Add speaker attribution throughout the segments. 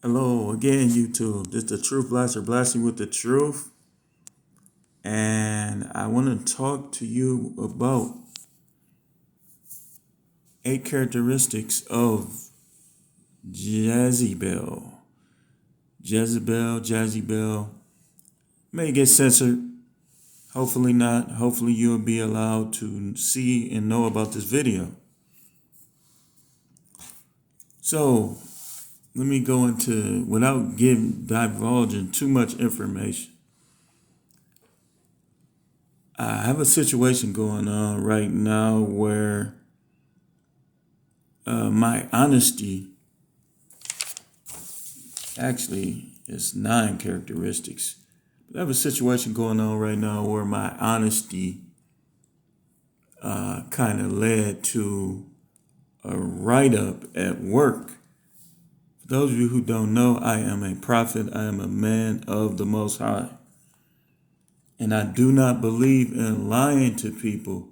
Speaker 1: Hello again, YouTube. This is the Truth Blaster blasting with the truth. And I want to talk to you about 8 characteristics of Jezebel. Jezebel may get censored. Hopefully not. Hopefully you'll be allowed to see and know about this video. So let me go into, without divulging too much information. I have a situation going on right now where my honesty, actually, it's 9 characteristics. But I have a situation going on right now where my honesty kind of led to a write-up at work. For those of you who don't know, I am a prophet. I am a man of the Most High. And I do not believe in lying to people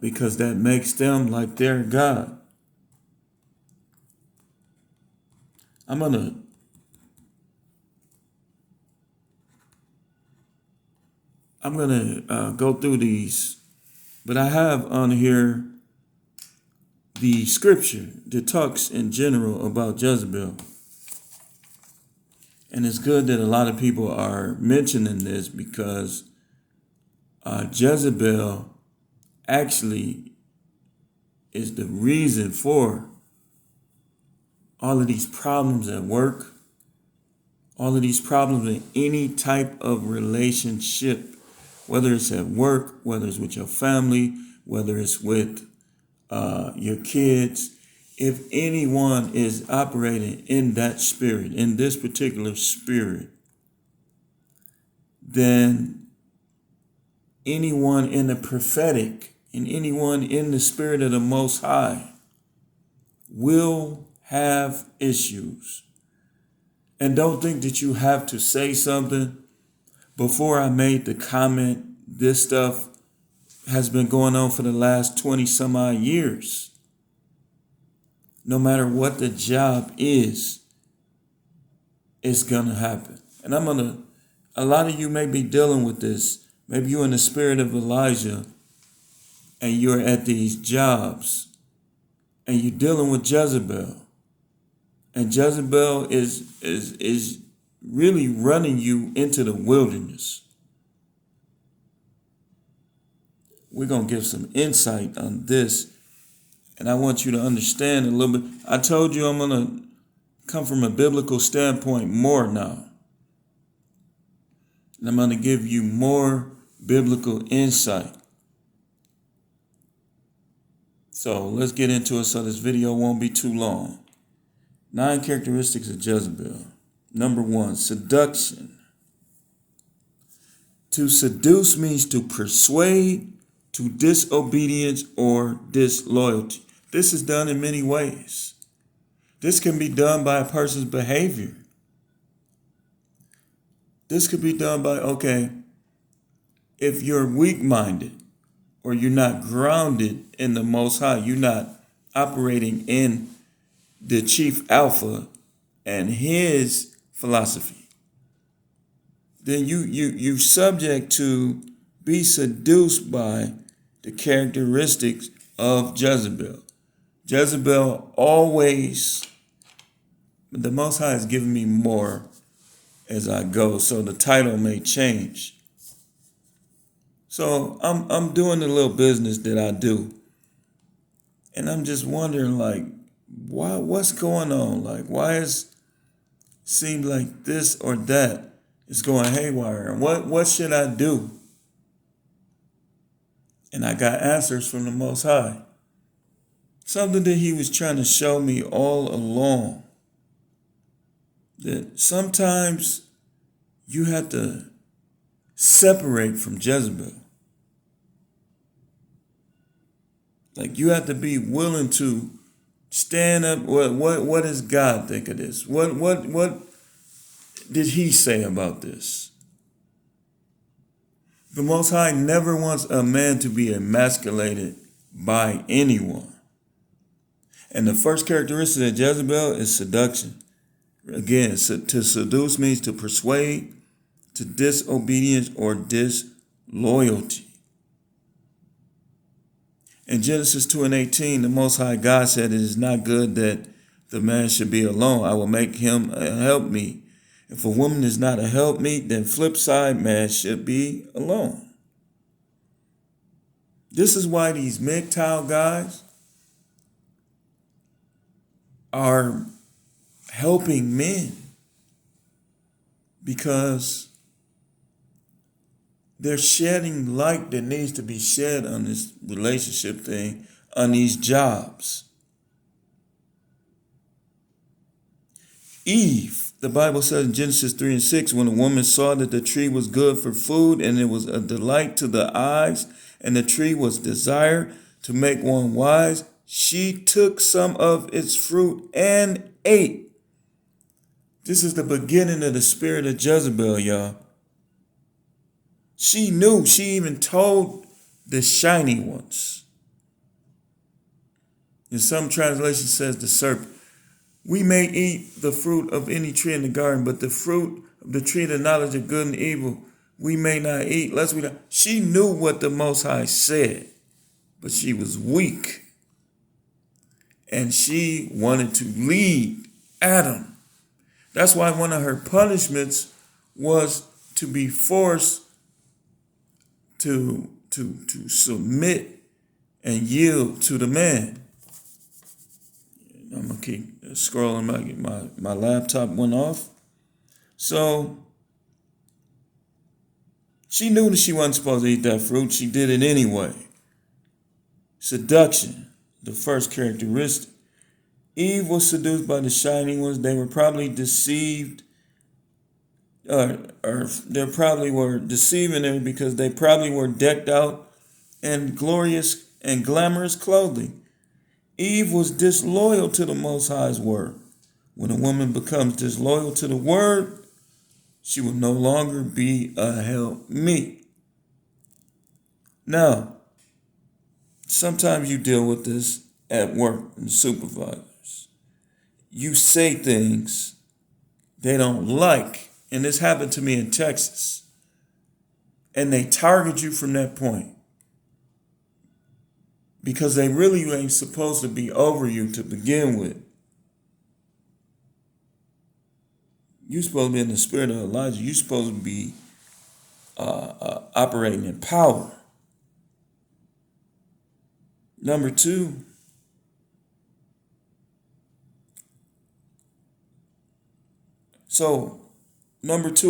Speaker 1: because that makes them like their God. I'm gonna go through these, but I have on here the scripture that talks in general about Jezebel. And it's good that a lot of people are mentioning this because Jezebel actually is the reason for all of these problems at work, all of these problems in any type of relationship, whether it's at work, whether it's with your family, whether it's with your kids. If anyone is operating in that spirit, in this particular spirit, then anyone in the prophetic and anyone in the spirit of the Most High will have issues. And don't think that you have to say something. Before I made the comment, this stuff has been going on for the last 20 some odd years. No matter what the job is, it's gonna happen. And a lot of you may be dealing with this. Maybe you're in the spirit of Elijah and you're at these jobs and you're dealing with Jezebel. And Jezebel is really running you into the wilderness. We're going to give some insight on this. And I want you to understand a little bit. I told you I'm going to come from a biblical standpoint more now. And I'm going to give you more biblical insight. So let's get into it so this video won't be too long. 9 characteristics of Jezebel. Number 1, seduction. To seduce means to persuade to disobedience or disloyalty. This is done in many ways. This can be done by a person's behavior. This could be done by, if you're weak-minded or you're not grounded in the Most High, you're not operating in the chief alpha and his philosophy, then you're subject to be seduced by the characteristics of Jezebel. Jezebel always, the Most High has given me more as I go, so the title may change. So I'm doing the little business that I do, and I'm just wondering, what's going on? Why seems like this or that is going haywire? And what should I do? And I got answers from the Most High. Something that he was trying to show me all along. That sometimes you have to separate from Jezebel. You have to be willing to stand up. What does God think of this? What did he say about this? The Most High never wants a man to be emasculated by anyone. And the first characteristic of Jezebel is seduction. Again, to seduce means to persuade to disobedience or disloyalty. In Genesis 2:18, the Most High God said, "It is not good that the man should be alone. I will make him a helpmeet." If a woman is not a helpmeet, then flip side, man should be alone. This is why these MGTOW guys are helping men, because they're shedding light that needs to be shed on this relationship thing, on these jobs. Eve, the Bible says in Genesis 3:6, when a woman saw that the tree was good for food and it was a delight to the eyes, and the tree was desired to make one wise, she took some of its fruit and ate. This is the beginning of the spirit of Jezebel, y'all. She knew. She even told the shiny ones. In some translations says the serpent, "We may eat the fruit of any tree in the garden, but the fruit of the tree of the knowledge of good and evil we may not eat, lest we die." She knew what the Most High said, but she was weak. And she wanted to lead Adam. That's why one of her punishments was to be forced to submit and yield to the man. I'm gonna keep scrolling. My laptop went off. So she knew that she wasn't supposed to eat that fruit. She did it anyway. Seduction, the first characteristic. Eve was seduced by the shining ones. They were probably deceived, or they probably were deceiving her because they probably were decked out in glorious and glamorous clothing. Eve was disloyal to the Most High's word. When a woman becomes disloyal to the word, she will no longer be a helpmeet. Now, sometimes you deal with this at work and supervisors. You say things they don't like, and this happened to me in Texas, and they target you from that point because they really ain't supposed to be over you to begin with. You're supposed to be in the spirit of Elijah. You're supposed to be operating in power. Number two,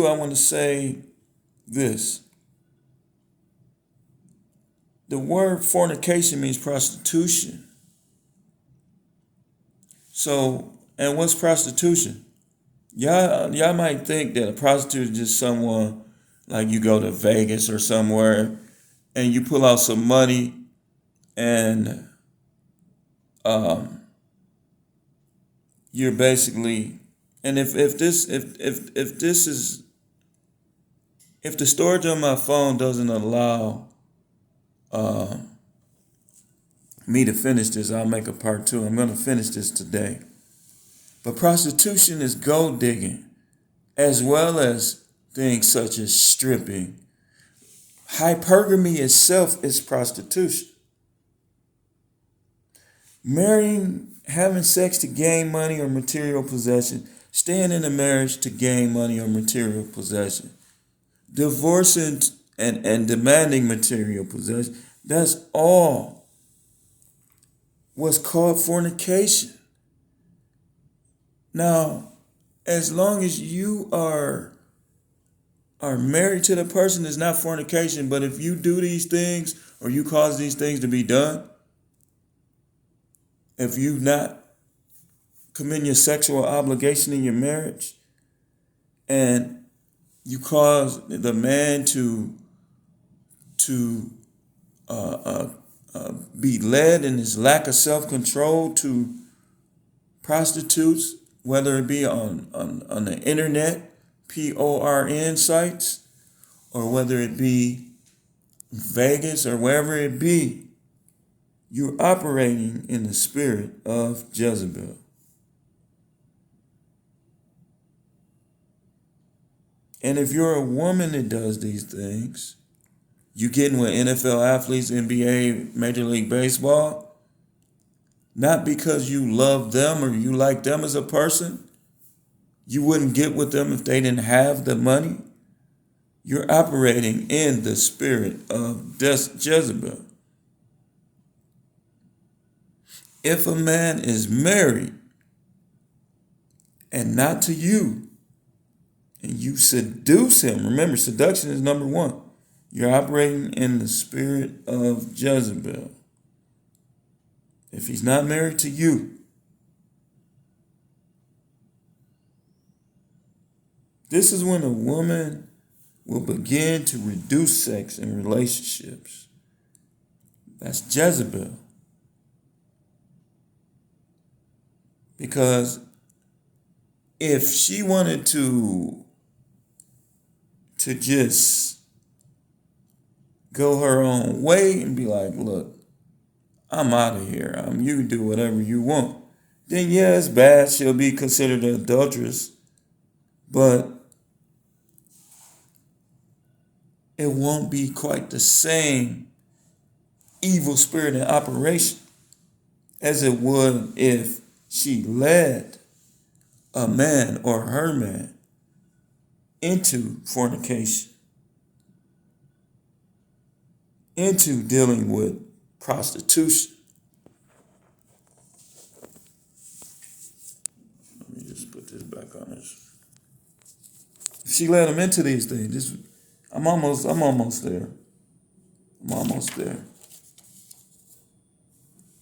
Speaker 1: I want to say this. The word fornication means prostitution. So, and what's prostitution? Y'all might think that a prostitute is just someone, like you go to Vegas or somewhere and you pull out some money and you're basically, and if the storage on my phone doesn't allow me to finish this, I'll make a part 2. I'm going to finish this today. But prostitution is gold digging, as well as things such as stripping. Hypergamy itself is prostitution. Marrying, having sex to gain money or material possession, staying in a marriage to gain money or material possession, divorcing and demanding material possession, that's all what's called fornication. Now, as long as you are married to the person, it's not fornication. But if you do these things or you cause these things to be done, if you not commit your sexual obligation in your marriage, and you cause the man to be led in his lack of self-control to prostitutes, whether it be on the internet, PORN sites, or whether it be Vegas or wherever it be, you're operating in the spirit of Jezebel. And if you're a woman that does these things, you getting with NFL athletes, NBA, Major League Baseball, not because you love them or you like them as a person. You wouldn't get with them if they didn't have the money. You're operating in the spirit of Jezebel. If a man is married and not to you, and you seduce him, remember, seduction is number one. You're operating in the spirit of Jezebel. If he's not married to you, this is when a woman will begin to reduce sex in relationships. That's Jezebel. Because if she wanted to just go her own way and be like, look, I'm out of here. You can do whatever you want. Then yeah, it's bad. She'll be considered an adulteress. But it won't be quite the same evil spirit in operation as it would if she led a man or her man into fornication, into dealing with prostitution. Let me just put this back on this. If she led him into these things, I'm almost there. I'm almost there.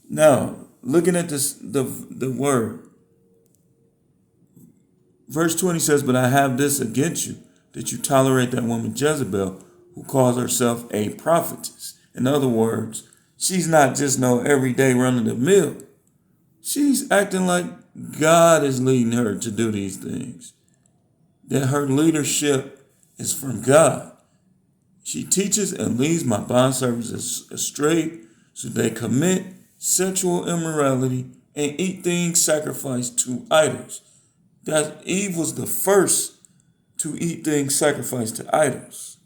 Speaker 1: Now, looking at this, the word. Verse 20 says, but I have this against you, that you tolerate that woman Jezebel, who calls herself a prophetess. In other words, she's not just no everyday run-of-the-mill. She's acting like God is leading her to do these things. That her leadership is from God. She teaches and leads my bondservants astray, so they commit sexual immorality and eat things sacrificed to idols. That Eve was the first to eat things sacrificed to idols.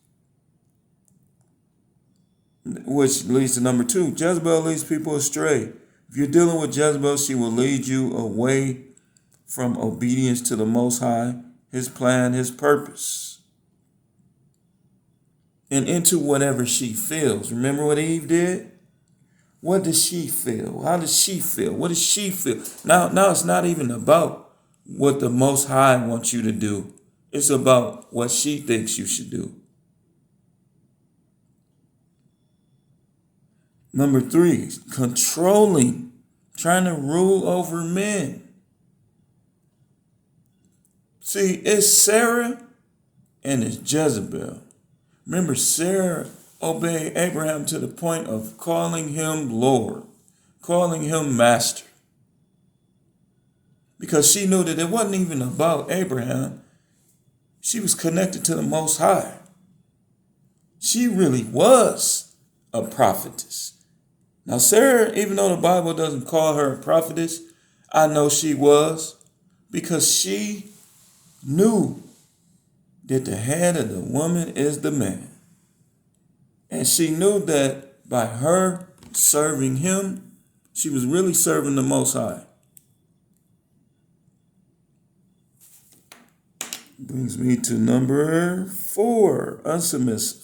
Speaker 1: Which leads to number 2. Jezebel leads people astray. If you're dealing with Jezebel, she will lead you away from obedience to the Most High, His plan, His purpose, and into whatever she feels. Remember what Eve did? What does she feel? How does she feel? What does she feel? Now it's not even about what the Most High wants you to do. It's about what she thinks you should do. Number 3, controlling, trying to rule over men. See, it's Sarah and it's Jezebel. Remember, Sarah obeyed Abraham to the point of calling him Lord, calling him Master. Because she knew that it wasn't even about Abraham. She was connected to the Most High. She really was a prophetess. Now, Sarah, even though the Bible doesn't call her a prophetess, I know she was, because she knew that the head of the woman is the man. And she knew that by her serving him, she was really serving the Most High. Brings me to number 4, unsubmissive.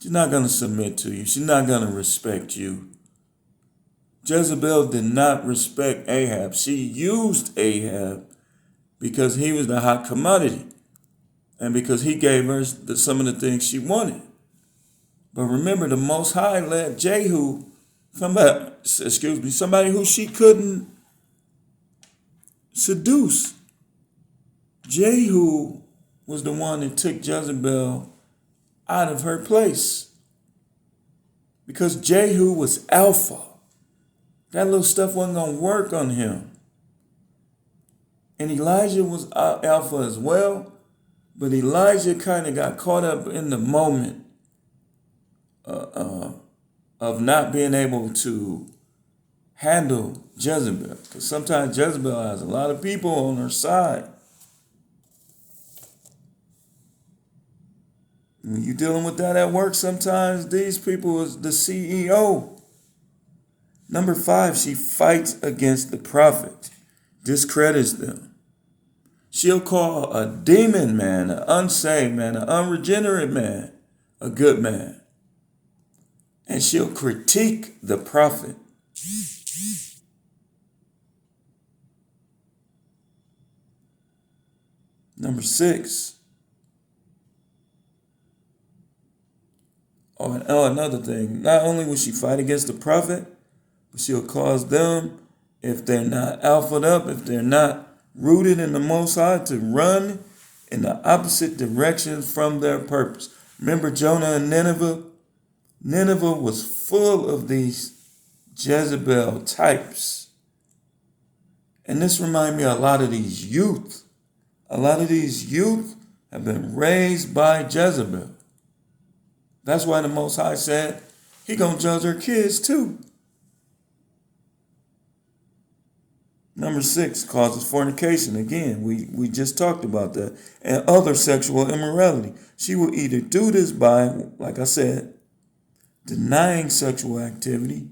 Speaker 1: She's not going to submit to you. She's not going to respect you. Jezebel did not respect Ahab. She used Ahab because he was the hot commodity and because he gave her some of the things she wanted. But remember, the Most High led Jehu, somebody who she couldn't seduce. Jehu was the one that took Jezebel out of her place. Because Jehu was alpha. That little stuff wasn't going to work on him. And Elijah was alpha as well. But Elijah kind of got caught up in the moment of not being able to handle Jezebel. Because sometimes Jezebel has a lot of people on her side. When you're dealing with that at work, sometimes these people is the CEO. Number 5, she fights against the prophet, discredits them. She'll call a demon man, an unsaved man, an unregenerate man, a good man. And she'll critique the prophet. Number 6. Another thing. Not only will she fight against the prophet, but she'll cause them, if they're not alphaed up, if they're not rooted in the Most High, to run in the opposite direction from their purpose. Remember Jonah and Nineveh? Nineveh was full of these Jezebel types. And this reminds me of a lot of these youth. A lot of these youth have been raised by Jezebel. That's why the Most High said he gonna judge her kids too. Number 6, causes fornication. Again, we just talked about that. And other sexual immorality. She will either do this by, like I said, denying sexual activity,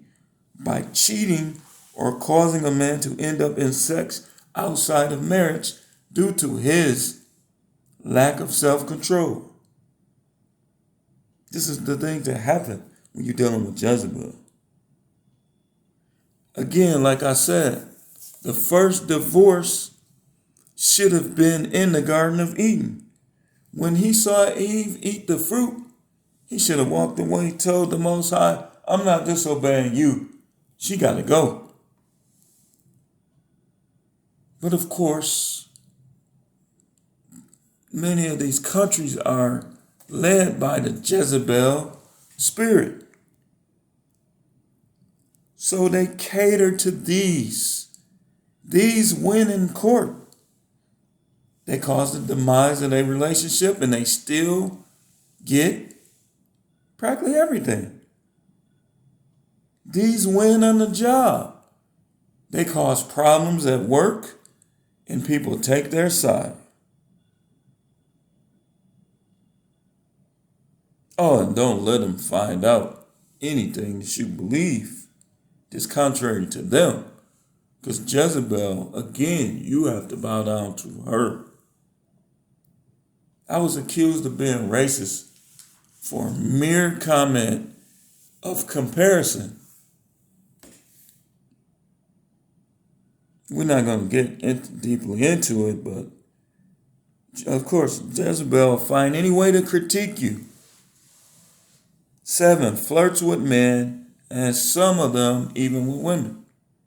Speaker 1: by cheating, or causing a man to end up in sex outside of marriage due to his lack of self-control. This is the thing that happen when you're dealing with Jezebel. Again, like I said, the first divorce should have been in the Garden of Eden. When he saw Eve eat the fruit, he should have walked away, told the Most High, I'm not disobeying you. She got to go. But of course, many of these countries are led by the Jezebel spirit. So they cater to these. These win in court. They cause the demise of their relationship and they still get practically everything. These win on the job. They cause problems at work and people take their side. Oh, and don't let them find out anything that you believe is contrary to them. Because Jezebel, again, you have to bow down to her. I was accused of being racist for a mere comment of comparison. We're not going to get deeply into it, but of course, Jezebel will find any way to critique you. 7, flirts with men, and some of them even with women.